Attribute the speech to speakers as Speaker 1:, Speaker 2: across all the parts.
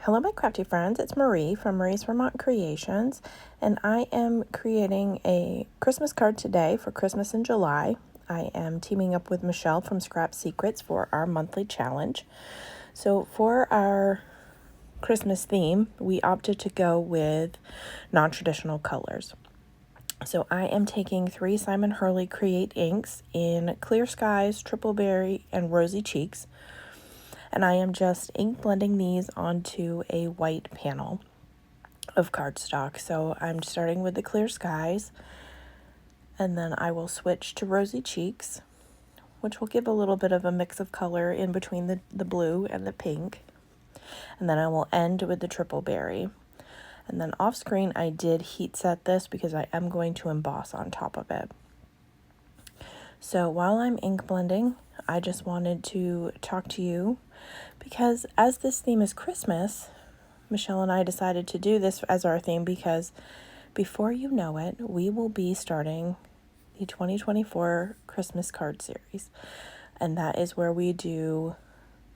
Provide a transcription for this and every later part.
Speaker 1: Hello my crafty friends, it's Marie from Mariesvermontcreations, and I am creating a Christmas card today for Christmas in July. I am teaming up with Michele from Scrapsecrets for our monthly challenge. So for our Christmas theme, we opted to go with non-traditional colors. So I am taking 3 Simon Hurley Create inks in Clear Skies, Triple Berry, and Rosy Cheeks. And I am just ink blending these onto a white panel of cardstock. So I'm starting with the Clear Skies, and then I will switch to Rosy Cheeks, which will give a little bit of a mix of color in between the blue and the pink. And then I will end with the Triple Berry. And then off screen I did heat set this because I am going to emboss on top of it. So while I'm ink blending, I just wanted to talk to you because as this theme is Christmas, Michele and I decided to do this as our theme because before you know it, we will be starting the 2024 Christmas card series. And that is where we do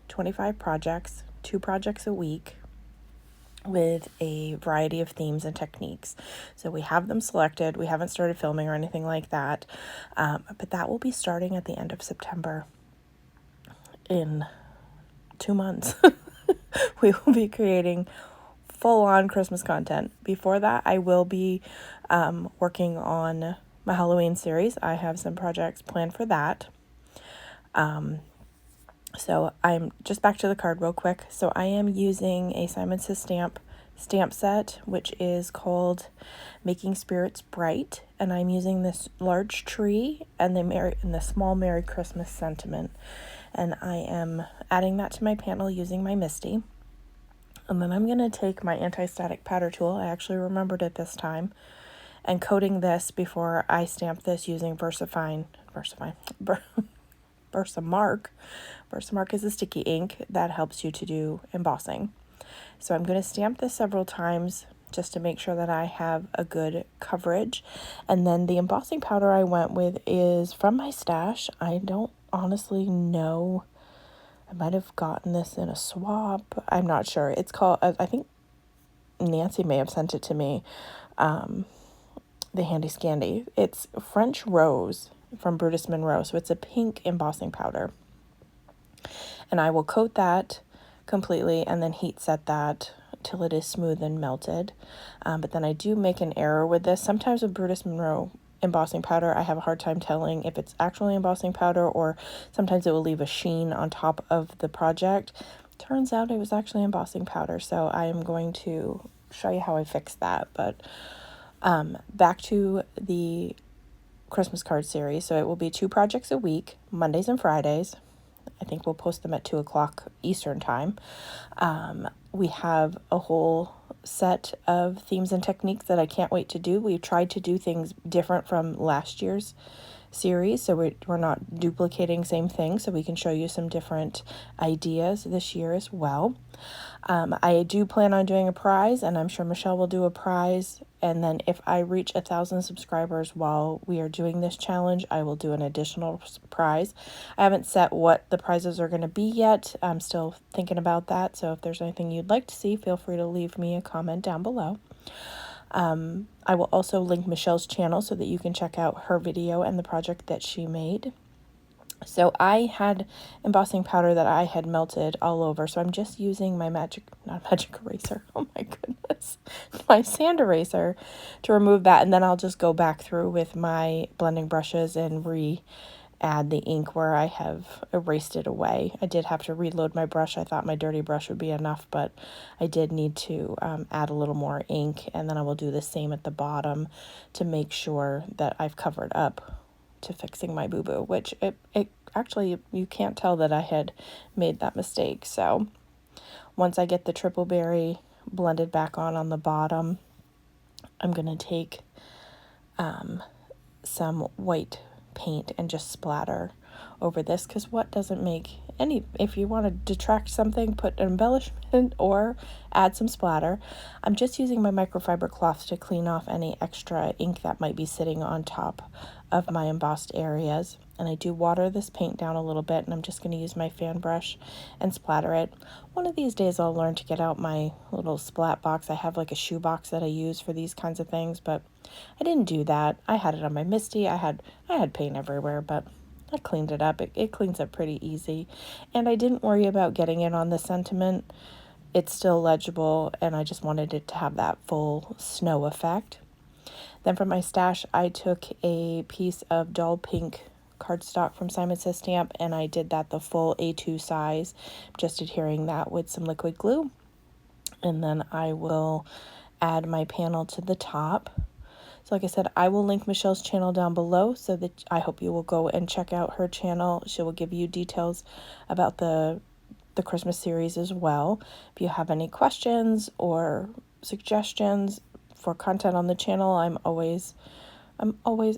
Speaker 1: 25 projects, 2 projects a week, with a variety of themes and techniques. So we have them selected. We haven't started filming or anything like that, but that will be starting at the end of September. In 2 months, we will be creating full-on Christmas content. Before that, I will be working on my Halloween series. I have some projects planned for that. So I'm just back to the card real quick. So I am using a Simon Says stamp set, which is called Making Spirits Bright, and I'm using this large tree and the small Merry Christmas sentiment, and I am adding that to my panel using my Misty. And then I'm going to take my anti-static powder tool, I actually remembered it this time, and coating this before I stamp this using Versamark. Versamark is a sticky ink that helps you to do embossing. So I'm going to stamp this several times just to make sure that I have a good coverage. And then the embossing powder I went with is from my stash. I don't honestly know. I might have gotten this in a swap. I'm not sure. It's called, I think Nancy may have sent it to me, the Handy Scandy. It's French Rose from Brutus Monroe. So it's a pink embossing powder. And I will coat that completely and then heat set that till it is smooth and melted. But then I do make an error with this. Sometimes with Brutus Monroe embossing powder, I have a hard time telling if it's actually embossing powder or sometimes it will leave a sheen on top of the project. Turns out it was actually embossing powder, so I am going to show you how I fixed that. But back to the Christmas card series. So it will be 2 projects a week, Mondays and Fridays. I think we'll post them at 2 o'clock Eastern time. We have a whole set of themes and techniques that I can't wait to do. We tried to do things different from last year's series, so we're not duplicating same thing, so we can show you some different ideas this year as well. I do plan on doing a prize, and I'm sure Michele will do a prize, and then if I reach 1,000 subscribers while we are doing this challenge, I will do an additional prize. I haven't set what the prizes are going to be yet. I'm still thinking about that, so if there's anything you'd like to see, feel free to leave me a comment down below. I will also link Michele's channel so that you can check out her video and the project that she made. So I had embossing powder that I had melted all over, so I'm just using my not magic eraser, oh my goodness, my sand eraser to remove that, and then I'll just go back through with my blending brushes and add the ink where I have erased it away. I did have to reload my brush. I thought my dirty brush would be enough, but I did need to add a little more ink, and then I will do the same at the bottom to make sure that I've covered up to fixing my boo-boo, which it actually, you can't tell that I had made that mistake. So once I get the Triple Berry blended back on the bottom, I'm going to take some white paint and just splatter over this, because what doesn't make any, if you want to detract something, put an embellishment or add some splatter. I'm just using my microfiber cloth to clean off any extra ink that might be sitting on top of my embossed areas. And I do water this paint down a little bit, and I'm just going to use my fan brush and splatter it. One of these days I'll learn to get out my little splat box. I have like a shoe box that I use for these kinds of things, but I didn't do that. I had it on my Misty. I had paint everywhere, but I cleaned it up. It cleans up pretty easy. And I didn't worry about getting it on the sentiment. It's still legible, and I just wanted it to have that full snow effect. Then for my stash, I took a piece of dull pink cardstock from Simon Says Stamp, and I did that the full A2 size, just adhering that with some liquid glue. And then I will add my panel to the top. So like I said, I will link Michelle's channel down below, so that I hope you will go and check out her channel. She will give you details about the Christmas series as well. If you have any questions or suggestions for content on the channel, I'm always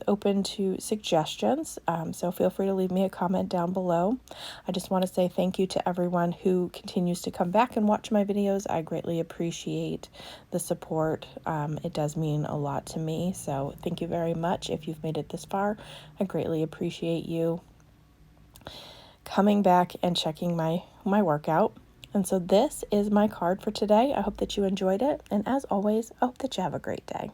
Speaker 1: open to suggestions, so feel free to leave me a comment down below. I just want to say thank you to everyone who continues to come back and watch my videos. I greatly appreciate the support. It does mean a lot to me, so thank you very much. If you've made it this far, I greatly appreciate you coming back and checking my workout. And so this is my card for today. I hope that you enjoyed it, and as always, I hope that you have a great day.